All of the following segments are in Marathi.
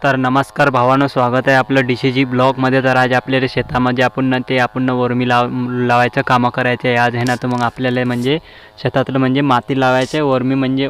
तर नमस्कार भावांनो, स्वागत आहे आपलं DCG ब्लॉगमध्ये। तर आज आपल्याला शेतामध्ये आपण वर्मी लावायचं कामं करायचं आहे आज आहे ना। तर मग आपल्याला म्हणजे शेतातलं म्हणजे माती लावायचं आहे। वर्मी म्हणजे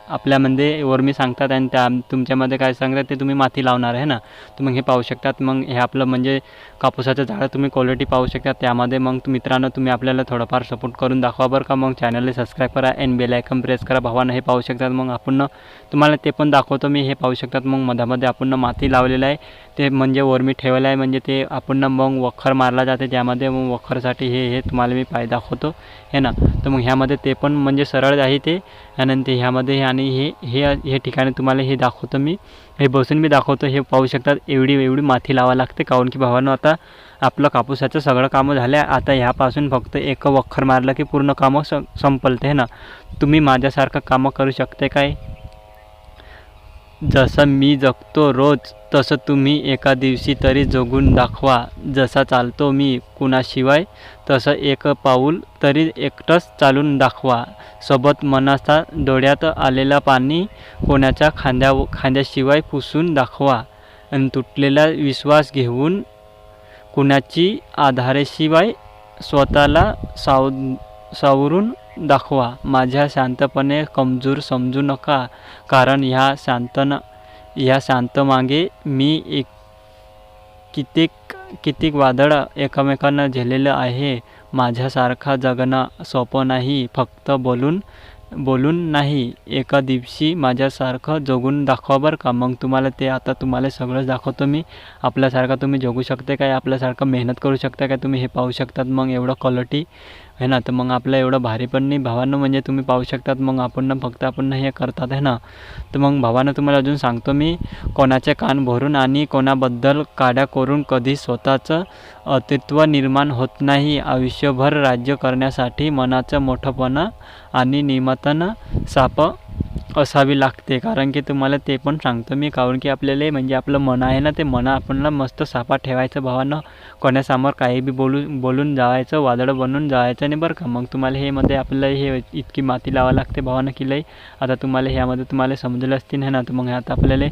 आपल्यामध्ये वर्मी सांगतात आणि तुमच्यामध्ये काय सांगतात ते तुम्ही माती लावणार आहे ना। तर मग हे पाहू शकतात। मग हे आपलं म्हणजे कापूसाचं झाड तुम्ही क्वालिटी पाहू शकता। त्यामध्ये मग मित्रांनो तुम्ही आपल्याला थोडंफार सपोर्ट करून दाखवा बरं का। मग चॅनलला सबस्क्राईब करा आणि बेल आयकॉन प्रेस करा भावांनो। हे पाहू शकतात। मग आपण तुम्हाला ते पण दाखवतो मी। हे पाहू शकतात मग मधामध्ये आपण माती लावलेलं आहे ते म्हणजे वर्मी ठेवलं आहे। म्हणजे ते आपण मग वखर मारला जाते त्यामध्ये। मग वखरसाठी हे तुम्हाला मी पाय दाखवतो हे ना। तर मग ह्यामध्ये ते पण म्हणजे सरळ आहे ते। त्यानंतर ह्यामध्ये आणि हे ठिकाणी तुम्हाला हे दाखवतो मी। हे बसून मी दाखवतो। हे पाहू शकतात एवढी माती लावा लागते। काऊन की भावांनो आता आपलं कापूसाचं सगळं कामं झालं। आता ह्यापासून फक्त एक वखर मारलं की पूर्ण कामं संपलते है ना। तुम्ही माझ्यासारखं कामं करू शकते काय? जसं मी जगतो रोज तसं तुम्ही एका दिवशी तरी जगून दाखवा। जसा चालतो मी कुणाशिवाय तसं एक पाऊल तरी एकटंच चालून दाखवा। सोबत मनाचा डोळ्यात आलेलं पाणी कोणाच्या खांद्याशिवाय पुसून दाखवा। आणि तुटलेला विश्वास घेऊन कुणाची आधाराशिवाय स्वतःला सावरून दाखवा। माझ्या शांतपणे कमजोर समजू नका, कारण ह्या शांतमागे मी कित्येक वादळ एकमेकांना झेललेलं आहे। माझ्यासारखा जगणं सोपं नाही, फक्त बोलून नाही। एका दिवशी माझ्यासारखं जगून दाखवा बरं का। मग तुम्हाला ते आता तुम्हाला सगळंच दाखवतो मी। आपल्यासारखं तुम्ही जगू शकते काय? आपल्यासारखं मेहनत करू शकता काय? तुम्ही हे पाहू शकतात। मग एवढं क्वालिटी है ना। तर मग आपलं एवढं भारी पण नाही भावांनो, म्हणजे तुम्ही पाहू शकतात। मग आपण हे करतात है ना। तर मग भावांनो तुम्हाला अजून सांगतो मी, कोणाचे कान भरून आणि कोणाबद्दल काड्या करून कधी स्वतःचं अस्तित्व निर्माण होत नाही। आयुष्यभर राज्य करण्यासाठी मनाचं मोठंपणा आणि निमंत्रण साप असावी लागते। कारण की तुम्हाला ते पण सांगतो मी, कारण की आपल्याला म्हणजे आपलं मन आहे ना, ते मन आपल्याला मस्त सापा ठेवायचं भावांनो। कोणासमोर काही बी बोलून जायचं, वादळ बनून जायचं नाही बरं का। मग तुम्हाला हे मध्ये आपल्याला हे इतकी माती लावा लागते भावांनो की लई। आता तुम्हाला ह्यामध्ये तुम्हाला समजलं असतील है ना। तर मग आता आपल्याला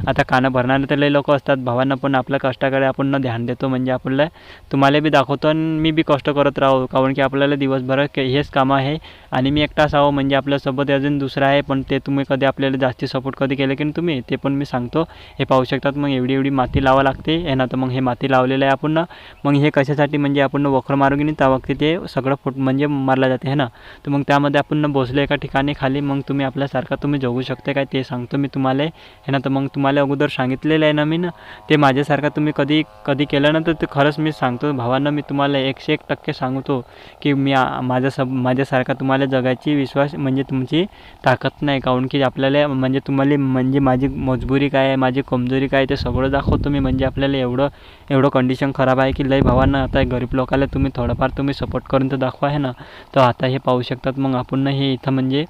आता कानं भरणारे तर लई लोक असतात भावांनो, पण आपल्या कष्टाकडे आपण ध्यान देतो। म्हणजे आपल्याला तुम्हाला बी दाखवतो आणि मी बी कष्ट करत राहू, कारण की आपल्याला दिवसभर हेच कामं आहे। आणि मी एकटाच आहो, म्हणजे आपल्यासोबत अजून दुसरा आहे, पण ते तुम्ही कधी आपल्याला जास्ती सपोर्ट कधी केलं की तुम्ही ते पण मी सांगतो। हे पाहू शकतात मग एवढी माती लावा लागते आहे ना। तर मग हे माती लावलेलं आहे आपण। मग हे कशासाठी म्हणजे आपण वखर मारू की नाही त्या वक्ती ते सगळं म्हणजे मारला जाते है ना। तर मग त्यामध्ये आपण बसलो एका ठिकाणी खाली। मग तुम्ही आपल्यासारखा तुम्ही जगू शकते काय ते सांगतो मी तुम्हाला है ना। तर मग तुम्हाला अगोदर सांगितलेलं आहे ना मी ना, ते माझ्यासारखं तुम्ही कधी केलं ना, तर ते खरंच मी सांगतो भावांना, मी तुम्हाला 101% सांगतो की मी माझ्यासारखा तुम्हाला जगायची विश्वास म्हणजे तुमची ताकद नाही। काऊन की आपल्याला म्हणजे तुम्हाला म्हणजे माझी मजबुरी काय आहे, माझी कमजोरी काय ते सगळं दाखवतो मी। म्हणजे आपल्याला एवढं कंडिशन खराब आहे की लई भावांना। आता गरीब लोकांना तुम्ही थोडंफार तुम्ही सपोर्ट करून तर दाखवा है ना। तर आता हे पाहू शकतात मग आपण हे इथं म्हणजे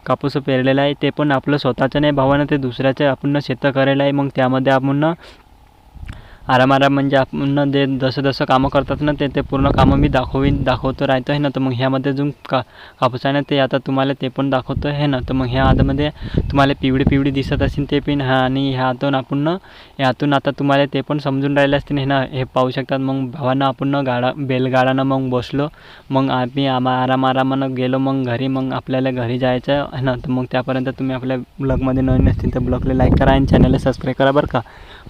कापूस पेरलेला आहे, ते पण आपलं स्वतःचं नाही भावांना, ते दुसऱ्याचं आपण शेतं करायला आहे। मग त्यामध्ये आपण आराम म्हणजे आपण जसं कामं करतात ना ते पूर्ण कामं मी दाखवतो राहतो आहे ना। तर मग ह्यामध्ये जो कापूस आहे ना, ते आता तुम्हाला ते पण दाखवतो आहे ना। तर मग ह्या आतमध्ये तुम्हाला पिवळी दिसत असेल ते पण आणि ह्यातून आता तुम्हाला ते पण समजून राहिले असतील हे ना। हे पाहू शकतात मग भावांना आपण बैलगाडानं मग बसलो। मग आम्ही आरामानं गेलो मग घरी। मग आपल्याला घरी जायचं आहे ना। तर मग त्यापर्यंत तुम्ही आपल्या ब्लॉगमध्ये नवीन असतील तर ब्लॉगला लाईक करा आणि चॅनलला सबस्क्राईब करा बरं का।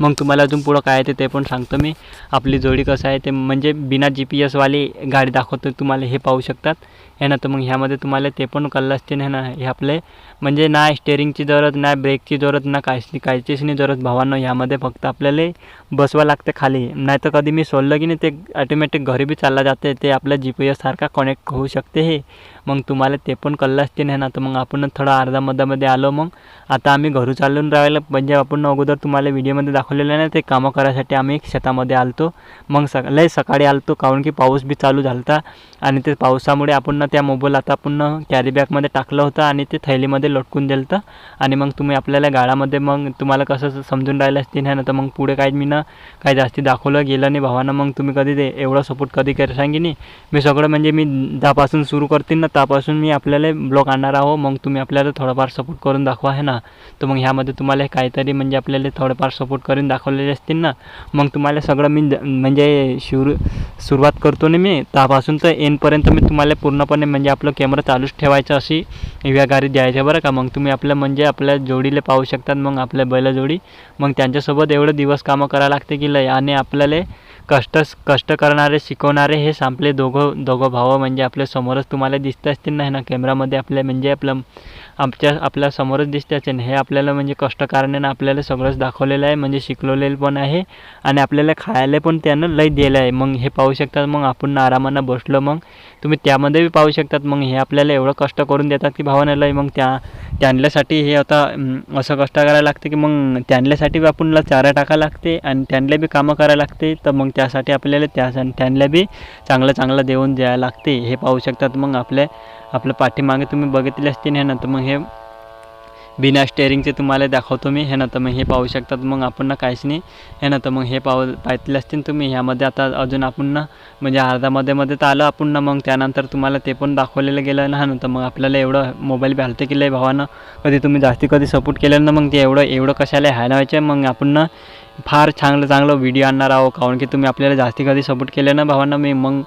मग तुम्हाला अजून पुढं काय आहे ते पण सांगतो मी। आपली जोडी कसं आहे ते म्हणजे बिना GPS वाली गाडी दाखवतो तुम्हाला, हे पाहू शकतात है ना। तर मग ह्यामध्ये तुम्हाला ते पण कळलं असते है ना। हे आपले म्हणजे ना स्टेअरिंगची जरूरत, ना ब्रेकची जरूरत, ना काहीचीच नाही जरूरत भावांनो। ह्यामध्ये फक्त आपल्याला बसवा लागते खाली, नाही तर कधी मी सोडलं की नाही ते ऑटोमॅटिक घरी बी चालला जाते। ते आपल्या GPS सारखा कनेक्ट होऊ शकते हे। मग तुम्हाला ते पण कळलं असते है ना। तर मग आपण थोडं अर्धा मध्ये आलो। मग आता आम्ही घरू चालून राहिलं, म्हणजे आपण अगोदर तुम्हाला व्हिडिओमध्ये दाखवलेलं नाही ते कामं करायसाठी आम्ही शेतामध्ये आलतो। मग लय सकाळी आलतो, कारण की पाऊस बी चालू झालता आणि ते पावसामुळे आपण त्या मोबाईल आता पुन्हा कॅरी बॅगमध्ये टाकलं होतं आणि ते थैलीमध्ये लटकून दिलं होतं. आणि मग तुम्ही आपल्याला गाळामध्ये मग तुम्हाला कसं समजून राहिलं असतील ना, तर मग पुढे काही मी ना काही जास्ती दाखवलं गेलं नाही भावानं. मग तुम्ही कधी ते एवढं सपोर्ट कधी कर सांगे नाही. मी सगळं म्हणजे मी त्यापासून सुरू करतील ना त्यापासून मी आपल्याला ब्लॉग आणणार आहो. मग तुम्ही आपल्याला थोडंफार सपोर्ट करून दाखवा आहे ना. तर मग ह्यामध्ये तुम्हाला काहीतरी म्हणजे आपल्याला थोडंफार सपोर्ट करून दाखवलेले असतील ना, मग तुम्हाला सगळं मी म्हणजे सुरुवात करतो ना मी त्यापासून तर एंडपर्यंत मी तुम्हाला पूर्णपणे म्हणजे आपलं कॅमेरा चालूच ठेवायचं अशी व्यवहारी द्यायचं बरं का. मग तुम्ही आपलं म्हणजे आपल्या जोडीला पाहू शकतात, मग आपल्या बैलजोडी मग त्यांच्यासोबत एवढं दिवस कामं करायला लागते की लय. आणि आपल्याला कष्ट करणारे शिकवणारे हे आपले दोघं भाव म्हणजे आपल्या समोरच तुम्हाला दिसत असतील नाही ना कॅमेरामध्ये आपल्या म्हणजे आपल्या समोरच दिसते असेल. हे आपल्याला म्हणजे कष्ट करण्यानं आपल्याला सगळंच दाखवलेलं आहे, म्हणजे शिकवलेलं पण आहे आणि आपल्याला खायला पण त्यानं लय दिलं आहे. मग हे पाहू शकतात. मग आपण आरामानं बसलो मग तुम्ही त्यामध्ये बी पाहू शकतात. मग हे आपल्याला एवढं कष्ट करून देतात की भावानं लय. मग त्यांच्यासाठी हे आता असं कष्ट करायला लागते की मग त्यांच्यासाठी बी आपणला चारा टाकायला लागते आणि त्यांना बी कामं करायला लागते. तर मग त्यासाठी आपल्याला त्यांना बी चांगलं देऊन द्यायला लागते. हे पाहू शकतात. मग आपल्या पाठीमागे तुम्ही बघितले असतील हे ना. तर मग हे बिना स्टेअरिंगचे तुम्हाला दाखवतो मी हे ना. तर मग हे पाहू शकतात. मग आपण ना काहीच नाही हे ना. तर मग हे पाहितले असतील तुम्ही. ह्यामध्ये आता अजून आपण ना म्हणजे अर्धा तर आलं आपण ना. मग त्यानंतर तुम्हाला ते पण दाखवलेलं गेलं ना. तर मग आपल्याला एवढं मोबाईल बी हलते की लय भावानं. तुम्ही जास्ती सपोर्ट केलं ना मग ते एवढं कशाला व्हायचं. मग आपण ना फार चांगलं व्हिडिओ आणणार आहो. कारण की तुम्ही आपल्याला जास्ती सपोर्ट केलं ना भावांना. मग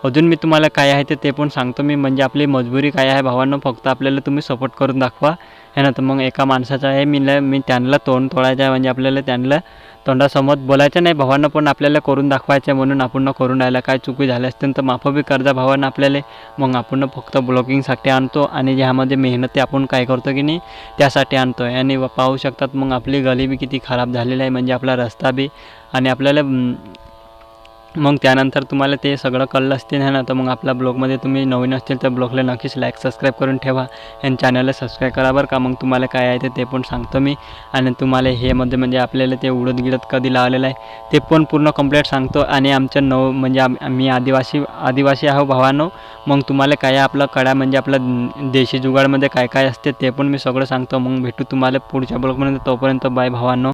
अजून मी तुम्हाला काय आहे ते पण सांगतो मी. म्हणजे आपली मजबुरी काय आहे भावांनो, फक्त आपल्याला तुम्ही सपोर्ट करून दाखवा आहे ना. तर मग एका माणसाचं आहे मी त्यांना तोंड तोडायचं आहे, म्हणजे आपल्याला त्यांना तोंडासमोर बोलायचं नाही भावांना, पण आपल्याला करून दाखवायचं आहे. म्हणून आपण करून राहिला. काय चुकी झाली असतील तर माफ बी कर्जा भावांना आपल्याला. मग आपण फक्त ब्लॉगिंगसाठी आणतो आणि ज्यामध्ये मेहनत आपण काय करतो की नाही त्यासाठी आणतो आहे. आणि पाहू शकतात मग आपली गली बी किती खराब झालेली आहे, म्हणजे आपला रस्ता बी. आणि आपल्याला मग त्यानंतर तुम्हाला ते सगळं कळलं असतील ना. तर मग आपल्या ब्लॉगमध्ये तुम्ही नवीन असतील तर ब्लॉगला नक्कीच लाईक सबस्क्राईब करून ठेवा आणि चॅनलला सबस्क्राईब करा बरं का. मग तुम्हाला काय आहे ते पण सांगतो मी. आणि तुम्हाला हे म्हणजे आपल्याला ते उडत गिडत कधी लावलेलं आहे ते पण पूर्ण कंप्लीट सांगतो. आणि आमच्या म्हणजे आम्ही आदिवासी आहो भावांनो. मग तुम्हाला काय आपला कडा म्हणजे आपला देशी जुगाडमध्ये काय असते ते पण मी सगळं सांगतो. मग भेटू तुम्हाला पुढच्या ब्लॉगमध्ये. तोपर्यंत बाय भावांनो.